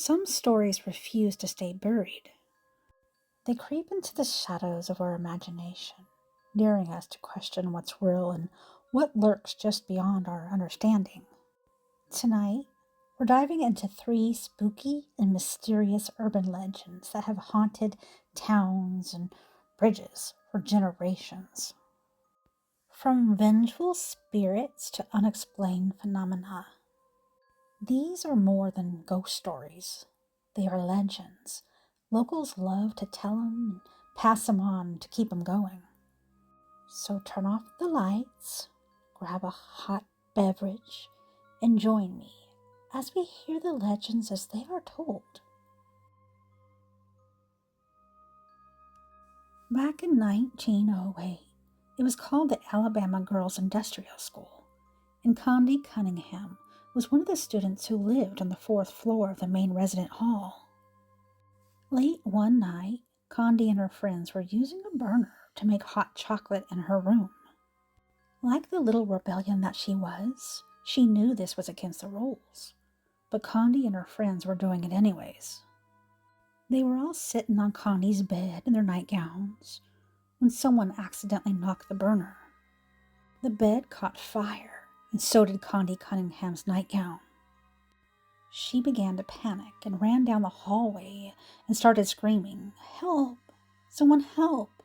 Some stories refuse to stay buried. They creep into the shadows of our imagination, daring us to question what's real and what lurks just beyond our understanding. Tonight, we're diving into three spooky and mysterious urban legends that have haunted towns and bridges for generations. From vengeful spirits to unexplained phenomena, these are more than ghost stories. They are legends. Locals love to tell them and pass them on to keep them going. So turn off the lights, grab a hot beverage, and join me as we hear the legends as they are told. Back in 1908, it was called the Alabama Girls Industrial School, and Condi Cunningham was one of the students who lived on the fourth floor of the main resident hall. Late one night, Condi and her friends were using a burner to make hot chocolate in her room. Like the little rebellion that she was, she knew this was against the rules, but Condi and her friends were doing it anyways. They were all sitting on Condi's bed in their nightgowns when someone accidentally knocked the burner. The bed caught fire, and so did Condi Cunningham's nightgown. She began to panic and ran down the hallway and started screaming, "Help! Someone help!"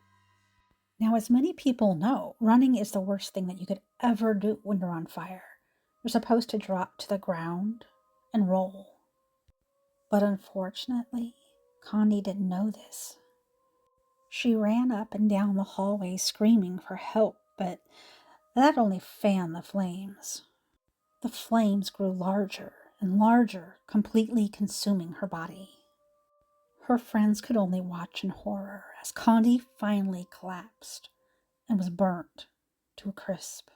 Now, as many people know, running is the worst thing that you could ever do when you're on fire. You're supposed to drop to the ground and roll. But unfortunately, Condi didn't know this. She ran up and down the hallway screaming for help, but that only fanned the flames. The flames grew larger and larger, completely consuming her body. Her friends could only watch in horror as Condi finally collapsed and was burnt to a crisp.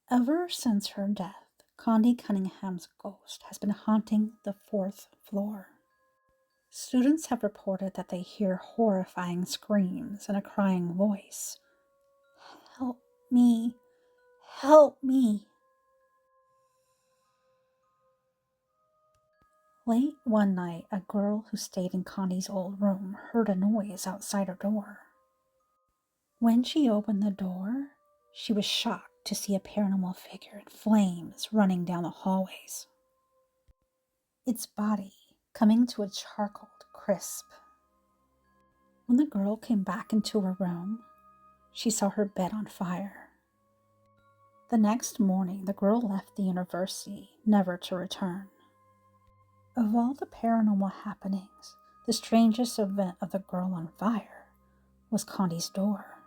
Ever since her death, Condi Cunningham's ghost has been haunting the fourth floor. Students have reported that they hear horrifying screams and a crying voice. "Help me! Help me!" Late one night, a girl who stayed in Condi's old room heard a noise outside her door. When she opened the door, she was shocked to see a paranormal figure in flames running down the hallways. Its body coming to a charcoal crisp. When the girl came back into her room, she saw her bed on fire. The next morning, the girl left the university, never to return. Of all the paranormal happenings, the strangest event of the girl on fire was Condi's door.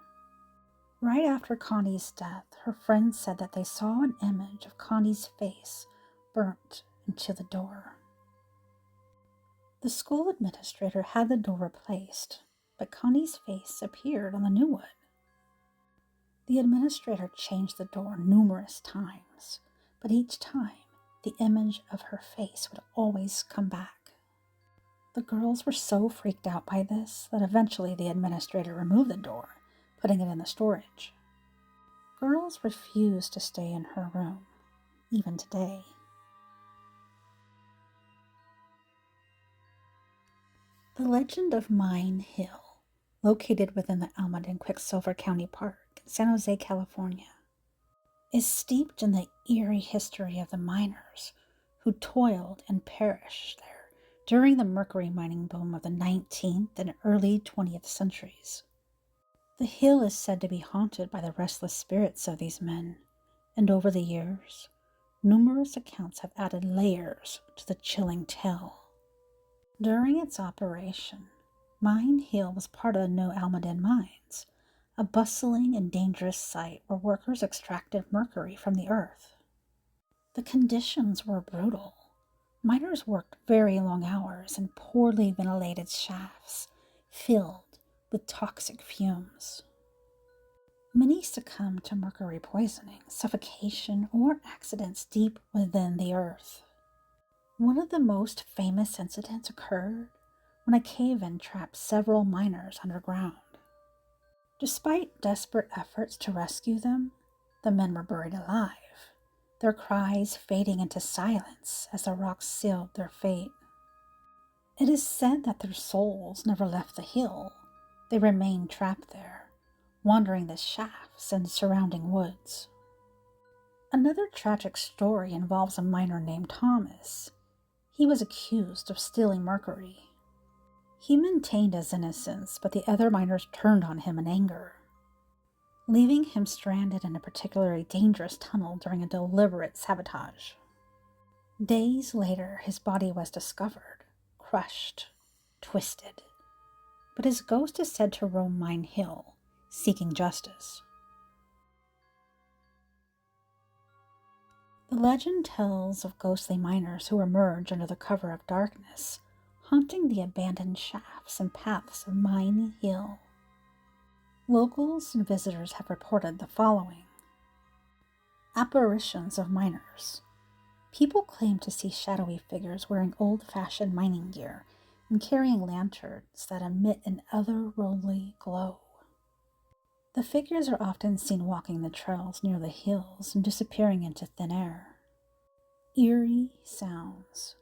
Right after Condi's death, her friends said that they saw an image of Condi's face burnt into the door. The school administrator had the door replaced, but Condi's face appeared on the new one. The administrator changed the door numerous times, but each time the image of her face would always come back. The girls were so freaked out by this that eventually the administrator removed the door, putting it in the storage. Girls refuse to stay in her room, even today. The legend of Mine Hill, located within the Almond and Quicksilver County Park in San Jose, California, is steeped in the eerie history of the miners who toiled and perished there during the mercury mining boom of the 19th and early 20th centuries. The hill is said to be haunted by the restless spirits of these men, and over the years, numerous accounts have added layers to the chilling tale. During its operation, Mine Hill was part of the New Almaden Mines, a bustling and dangerous site where workers extracted mercury from the earth. The conditions were brutal. Miners worked very long hours in poorly ventilated shafts, filled with toxic fumes. Many succumbed to mercury poisoning, suffocation, or accidents deep within the earth. One of the most famous incidents occurred when a cave-in trapped several miners underground. Despite desperate efforts to rescue them, the men were buried alive, their cries fading into silence as the rocks sealed their fate. It is said that their souls never left the hill. They remained trapped there, wandering the shafts and surrounding woods. Another tragic story involves a miner named Thomas. He was accused of stealing mercury. He maintained his innocence, but the other miners turned on him in anger, leaving him stranded in a particularly dangerous tunnel during a deliberate sabotage. Days later, his body was discovered, crushed, twisted, but his ghost is said to roam Mine Hill, seeking justice. The legend tells of ghostly miners who emerge under the cover of darkness, haunting the abandoned shafts and paths of Mine Hill. Locals and visitors have reported the following: apparitions of miners. People claim to see shadowy figures wearing old-fashioned mining gear and carrying lanterns that emit an otherworldly glow. The figures are often seen walking the trails near the hills and disappearing into thin air. Eerie sounds.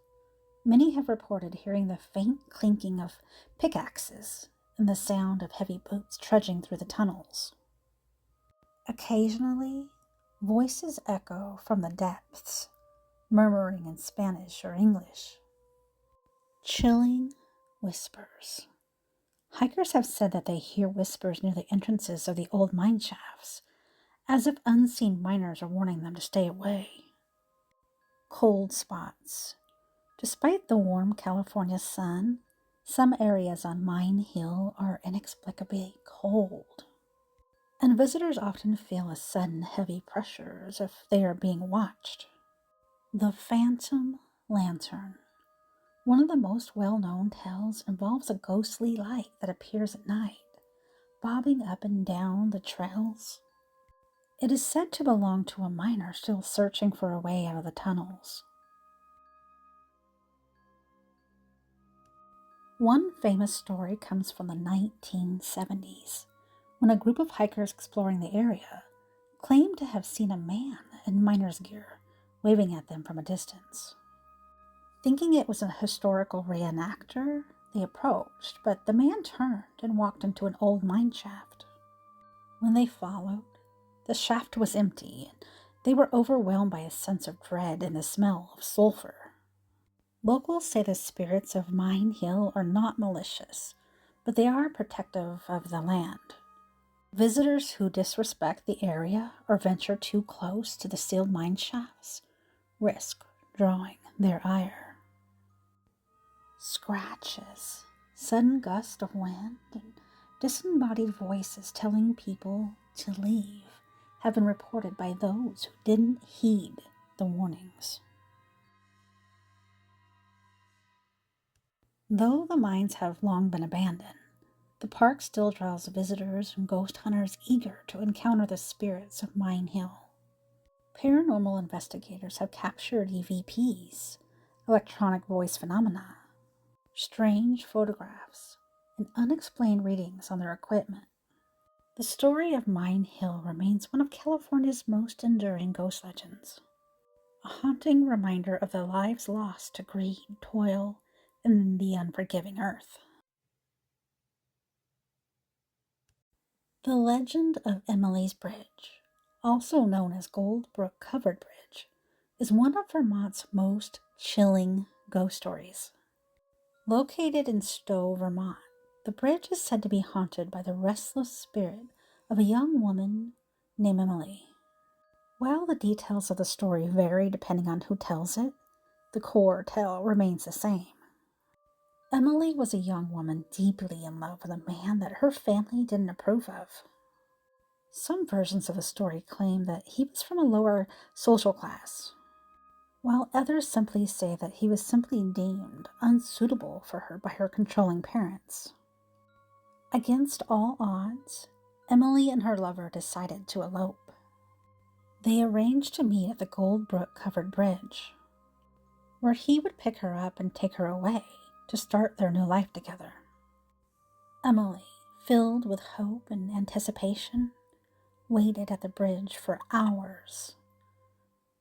Many have reported hearing the faint clinking of pickaxes and the sound of heavy boots trudging through the tunnels. Occasionally, voices echo from the depths, murmuring in Spanish or English. Chilling whispers. Hikers have said that they hear whispers near the entrances of the old mine shafts, as if unseen miners are warning them to stay away. Cold spots. Despite the warm California sun, some areas on Mine Hill are inexplicably cold, and visitors often feel a sudden heavy pressure as if they are being watched. The Phantom Lantern. One of the most well-known tales involves a ghostly light that appears at night, bobbing up and down the trails. It is said to belong to a miner still searching for a way out of the tunnels. One famous story comes from the 1970s, when a group of hikers exploring the area claimed to have seen a man in miner's gear waving at them from a distance. Thinking it was a historical reenactor, they approached, but the man turned and walked into an old mine shaft. When they followed, the shaft was empty, and they were overwhelmed by a sense of dread and the smell of sulfur. Locals say the spirits of Mine Hill are not malicious, but they are protective of the land. Visitors who disrespect the area or venture too close to the sealed mine shafts risk drawing their ire. Scratches, sudden gust of wind, and disembodied voices telling people to leave have been reported by those who didn't heed the warnings. Though the mines have long been abandoned, the park still draws visitors and ghost hunters eager to encounter the spirits of Mine Hill. Paranormal investigators have captured EVPs, electronic voice phenomena, strange photographs, and unexplained readings on their equipment. The story of Mine Hill remains one of California's most enduring ghost legends, a haunting reminder of the lives lost to greed, toil, and the unforgiving earth. The legend of Emily's Bridge, also known as Gold Brook Covered Bridge, is one of Vermont's most chilling ghost stories. Located in Stowe, Vermont, the bridge is said to be haunted by the restless spirit of a young woman named Emily. While the details of the story vary depending on who tells it, the core tale remains the same. Emily was a young woman deeply in love with a man that her family didn't approve of. Some versions of the story claim that he was from a lower social class, while others simply say that he was simply deemed unsuitable for her by her controlling parents. Against all odds, Emily and her lover decided to elope. They arranged to meet at the Gold Brook Covered Bridge, where he would pick her up and take her away to start their new life together. Emily, filled with hope and anticipation, waited at the bridge for hours,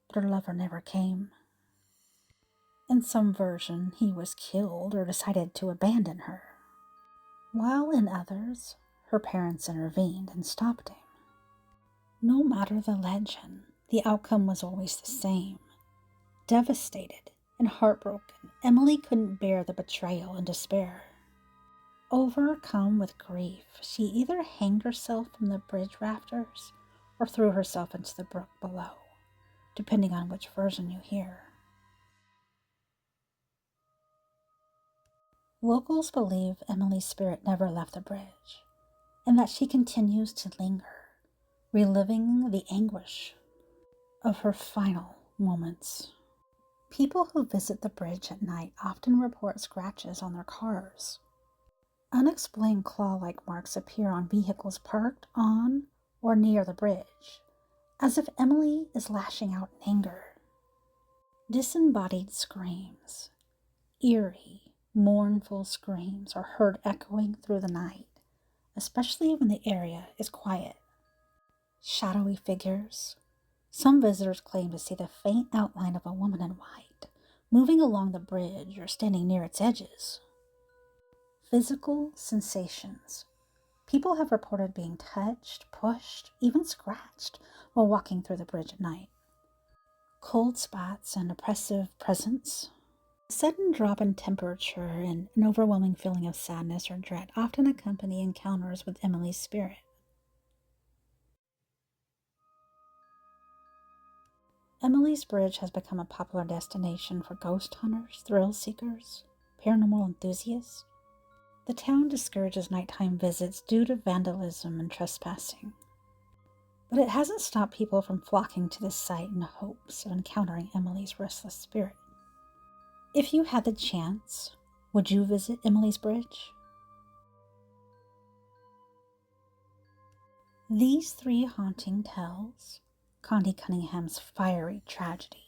but her lover never came. In some version, he was killed or decided to abandon her, while in others, her parents intervened and stopped him. No matter the legend, the outcome was always the same. Devastated and heartbroken, Emily couldn't bear the betrayal and despair. Overcome with grief, she either hanged herself from the bridge rafters or threw herself into the brook below, depending on which version you hear. Locals believe Emily's spirit never left the bridge, and that she continues to linger, reliving the anguish of her final moments. People who visit the bridge at night often report scratches on their cars. Unexplained claw-like marks appear on vehicles parked on or near the bridge, as if Emily is lashing out in anger. Disembodied screams, eerie, mournful screams, are heard echoing through the night, especially when the area is quiet. Shadowy figures. Some visitors claim to see the faint outline of a woman in white, moving along the bridge or standing near its edges. Physical sensations. People have reported being touched, pushed, even scratched while walking through the bridge at night. Cold spots and oppressive presence. A sudden drop in temperature and an overwhelming feeling of sadness or dread often accompany encounters with Emily's spirit. Emily's Bridge has become a popular destination for ghost hunters, thrill seekers, paranormal enthusiasts. The town discourages nighttime visits due to vandalism and trespassing. But it hasn't stopped people from flocking to this site in hopes of encountering Emily's restless spirit. If you had the chance, would you visit Emily's Bridge? These three haunting tales, Condi Cunningham's fiery tragedy,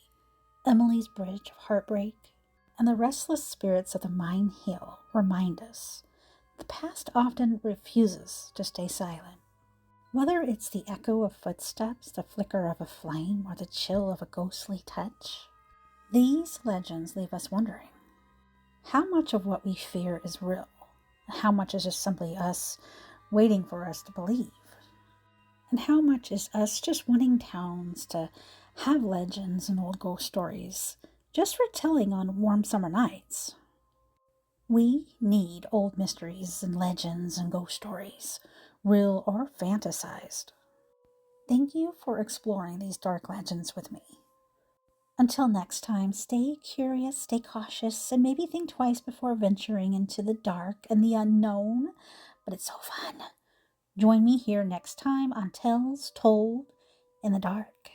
Emily's Bridge of heartbreak, and the restless spirits of the Mine Hill, remind us the past often refuses to stay silent. Whether it's the echo of footsteps, the flicker of a flame, or the chill of a ghostly touch, these legends leave us wondering how much of what we fear is real, and how much is just simply us waiting for us to believe, and how much is us just wanting towns to have legends and old ghost stories just for telling on warm summer nights. We need old mysteries and legends and ghost stories, real or fantasized. Thank you for exploring these dark legends with me. Until next time, stay curious, stay cautious, and maybe think twice before venturing into the dark and the unknown, but it's so fun. Join me here next time on Tales Told in the Dark.